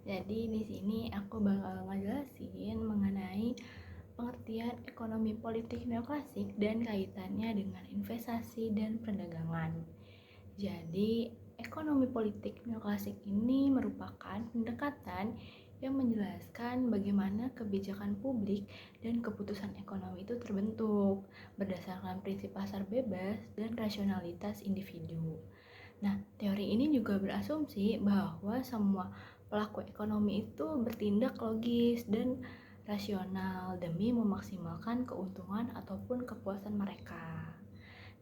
Jadi di sini aku bakal ngejelasin mengenai pengertian ekonomi politik neoklasik dan kaitannya dengan investasi dan perdagangan. Jadi, ekonomi politik neoklasik ini merupakan pendekatan yang menjelaskan bagaimana kebijakan publik dan keputusan ekonomi itu terbentuk berdasarkan prinsip pasar bebas dan rasionalitas individu. Nah, teori ini juga berasumsi bahwa semua pelaku ekonomi itu bertindak logis dan rasional demi memaksimalkan keuntungan ataupun kepuasan mereka.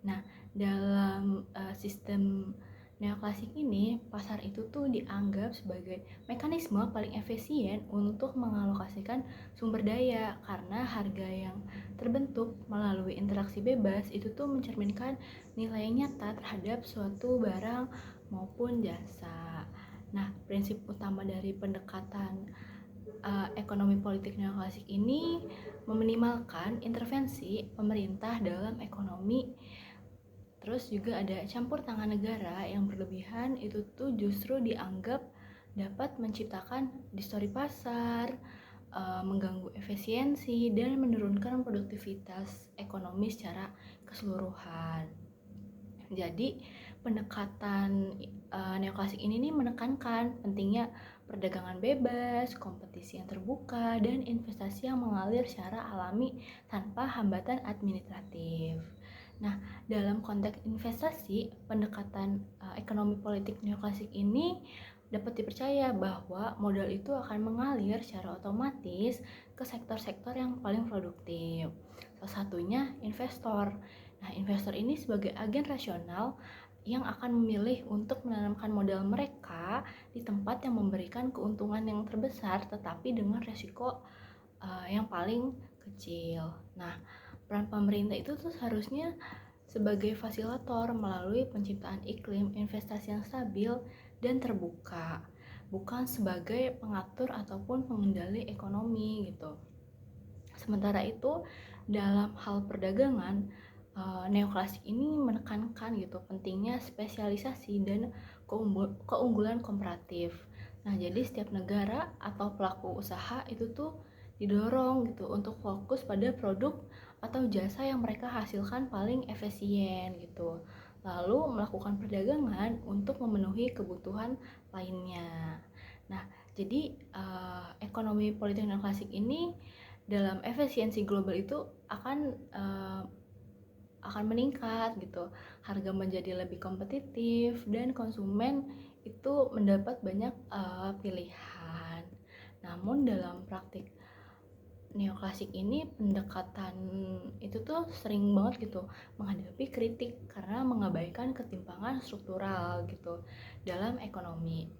Nah, dalam sistem neoklasik ini, pasar itu tuh dianggap sebagai mekanisme paling efisien untuk mengalokasikan sumber daya karena harga yang terbentuk melalui interaksi bebas itu tuh mencerminkan nilai nyata terhadap suatu barang maupun jasa. Nah, prinsip utama dari pendekatan ekonomi politik neoklasik ini meminimalkan intervensi pemerintah dalam ekonomi. Terus juga ada campur tangan negara yang berlebihan itu tuh justru dianggap dapat menciptakan distorsi pasar, mengganggu efisiensi, dan menurunkan produktivitas ekonomi secara keseluruhan. Jadi pendekatan neoklasik ini nih menekankan pentingnya perdagangan bebas, kompetisi yang terbuka, dan investasi yang mengalir secara alami tanpa hambatan administratif. Nah, dalam konteks investasi, pendekatan ekonomi politik neoklasik ini dapat dipercaya bahwa modal itu akan mengalir secara otomatis ke sektor-sektor yang paling produktif. Salah satunya investor. Nah, investor ini sebagai agen rasional yang akan memilih untuk menanamkan modal mereka di tempat yang memberikan keuntungan yang terbesar tetapi dengan resiko yang paling kecil. Nah, peran pemerintah itu tuh seharusnya sebagai fasilitator melalui penciptaan iklim investasi yang stabil dan terbuka, bukan sebagai pengatur ataupun pengendali ekonomi gitu. Sementara itu, dalam hal perdagangan, neoklasik ini menekankan gitu pentingnya spesialisasi dan keunggulan komparatif. Nah, jadi setiap negara atau pelaku usaha itu tuh didorong gitu untuk fokus pada produk atau jasa yang mereka hasilkan paling efisien gitu. Lalu melakukan perdagangan untuk memenuhi kebutuhan lainnya. Nah, jadi ekonomi politik neoklasik ini dalam efisiensi global itu akan meningkat gitu. Harga menjadi lebih kompetitif dan konsumen itu mendapat banyak pilihan. Namun dalam praktik neoklasik ini pendekatan itu tuh sering banget gitu menghadapi kritik karena mengabaikan ketimpangan struktural gitu dalam ekonomi.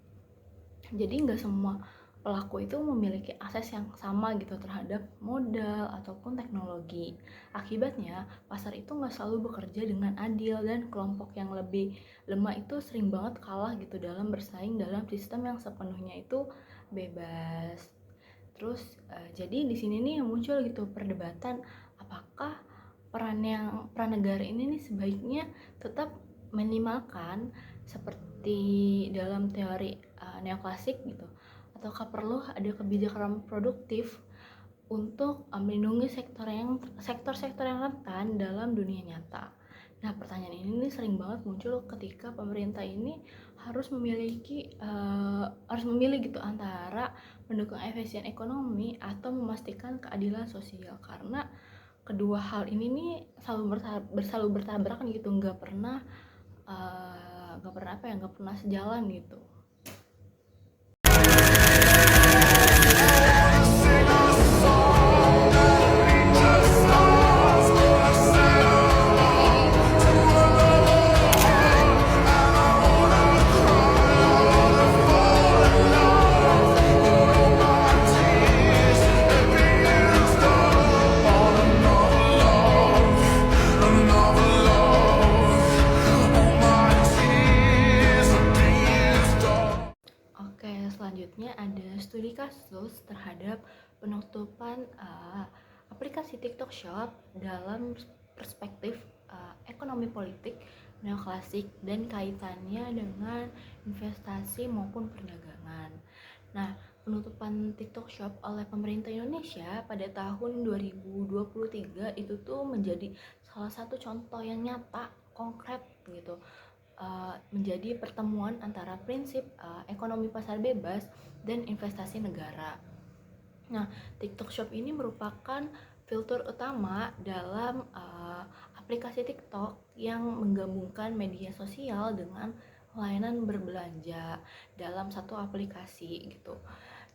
Jadi nggak semua pelaku itu memiliki akses yang sama gitu terhadap modal ataupun teknologi. Akibatnya, pasar itu nggak selalu bekerja dengan adil dan kelompok yang lebih lemah itu sering banget kalah gitu dalam bersaing dalam sistem yang sepenuhnya itu bebas. Terus jadi di sini nih muncul gitu perdebatan apakah peran negara ini nih sebaiknya tetap minimalkan seperti dalam teori neoklasik gitu, ataukah perlu ada kebijakan produktif untuk melindungi sektor-sektor yang rentan dalam dunia nyata. Nah, pertanyaan ini sering banget muncul ketika pemerintah ini harus memilih gitu antara mendukung efisien ekonomi atau memastikan keadilan sosial, karena kedua hal ini nih selalu bertabrakan gitu, nggak pernah sejalan gitu. Oke, selanjutnya ada studi kasus terhadap penutupan aplikasi TikTok Shop dalam perspektif ekonomi politik neoklasik dan kaitannya dengan investasi maupun perdagangan. Nah, penutupan TikTok Shop oleh pemerintah Indonesia pada tahun 2023 itu tuh menjadi salah satu contoh yang nyata, konkret gitu, menjadi pertemuan antara prinsip ekonomi pasar bebas dan investasi negara. Nah, TikTok Shop ini merupakan filter utama dalam aplikasi TikTok yang menggabungkan media sosial dengan layanan berbelanja dalam satu aplikasi gitu.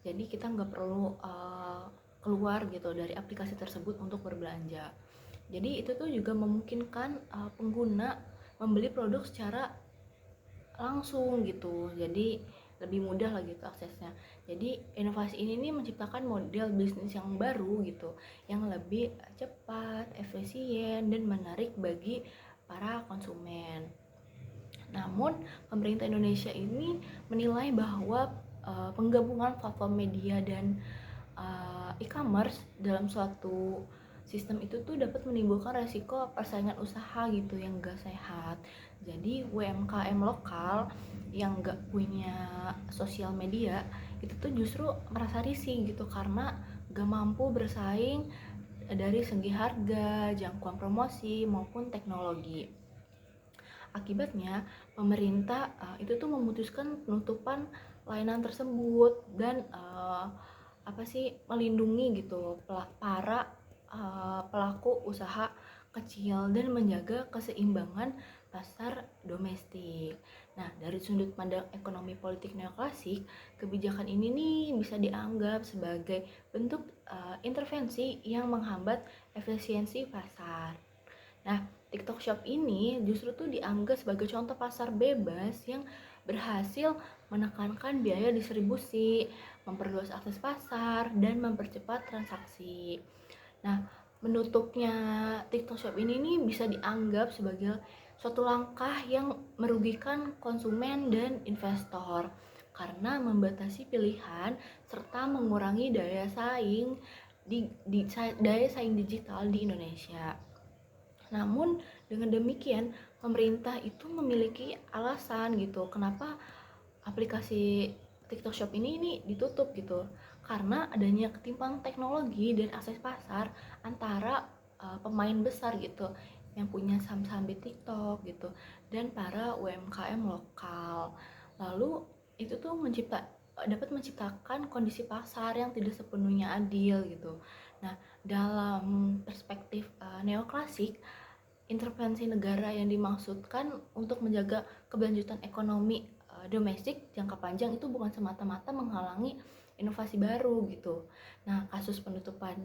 Jadi kita nggak perlu keluar gitu dari aplikasi tersebut untuk berbelanja. Jadi itu tuh juga memungkinkan pengguna membeli produk secara langsung gitu. Jadi lebih mudah lah gitu aksesnya. Jadi inovasi ini nih menciptakan model bisnis yang baru gitu, yang lebih cepat, efisien, dan menarik bagi para konsumen. Namun pemerintah Indonesia ini menilai bahwa penggabungan platform media dan e-commerce dalam suatu sistem itu tuh dapat menimbulkan resiko persaingan usaha gitu yang gak sehat. Jadi UMKM lokal yang gak punya sosial media itu tuh justru merasa risih gitu karena gak mampu bersaing dari segi harga, jangkauan promosi maupun teknologi. Akibatnya pemerintah itu tuh memutuskan penutupan layanan tersebut dan melindungi gitu para pelaku usaha kecil dan menjaga keseimbangan pasar domestik. Nah, dari sudut pandang ekonomi politik neoklasik, kebijakan ini nih bisa dianggap sebagai bentuk intervensi yang menghambat efisiensi pasar. Nah, TikTok Shop ini justru tuh dianggap sebagai contoh pasar bebas yang berhasil menekankan biaya distribusi, memperluas akses pasar, dan mempercepat transaksi. Nah, menutupnya TikTok Shop ini nih bisa dianggap sebagai suatu langkah yang merugikan konsumen dan investor karena membatasi pilihan serta mengurangi daya saing daya saing digital di Indonesia. Namun dengan demikian pemerintah itu memiliki alasan gitu kenapa aplikasi TikTok Shop ini ditutup gitu, karena adanya ketimpangan teknologi dan akses pasar antara pemain besar gitu yang punya saham-saham di TikTok gitu dan para UMKM lokal. Lalu itu tuh dapat menciptakan kondisi pasar yang tidak sepenuhnya adil gitu. Nah, dalam perspektif neoklasik, intervensi negara yang dimaksudkan untuk menjaga keberlanjutan ekonomi domestik jangka panjang itu bukan semata-mata menghalangi inovasi baru gitu. Nah, kasus penutupan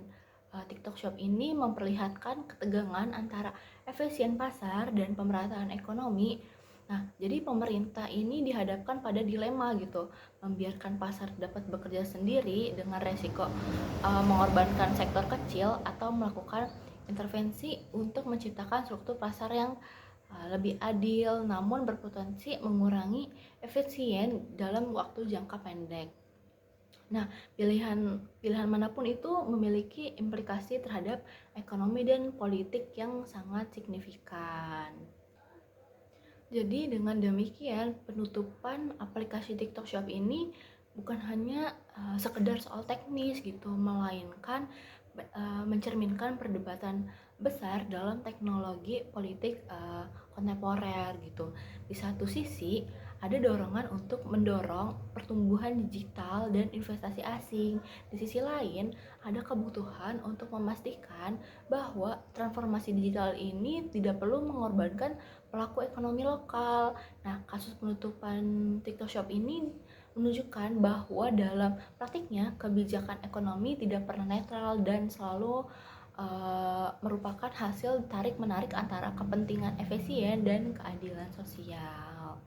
TikTok Shop ini memperlihatkan ketegangan antara efisien pasar dan pemerataan ekonomi. Nah, jadi pemerintah ini dihadapkan pada dilema gitu, membiarkan pasar dapat bekerja sendiri dengan resiko mengorbankan sektor kecil atau melakukan intervensi untuk menciptakan struktur pasar yang lebih adil namun berpotensi mengurangi efisien dalam waktu jangka pendek. Nah, pilihan manapun itu memiliki implikasi terhadap ekonomi dan politik yang sangat signifikan. Jadi dengan demikian penutupan aplikasi TikTok Shop ini bukan hanya sekedar soal teknis gitu, melainkan mencerminkan perdebatan besar dalam teknologi politik kontemporer gitu. Di satu sisi ada dorongan untuk mendorong pertumbuhan digital dan investasi asing. Di sisi lain ada kebutuhan untuk memastikan bahwa transformasi digital ini tidak perlu mengorbankan pelaku ekonomi lokal. Nah, kasus penutupan TikTok Shop ini menunjukkan bahwa dalam praktiknya kebijakan ekonomi tidak pernah netral dan selalu merupakan hasil tarik-menarik antara kepentingan efisien dan keadilan sosial.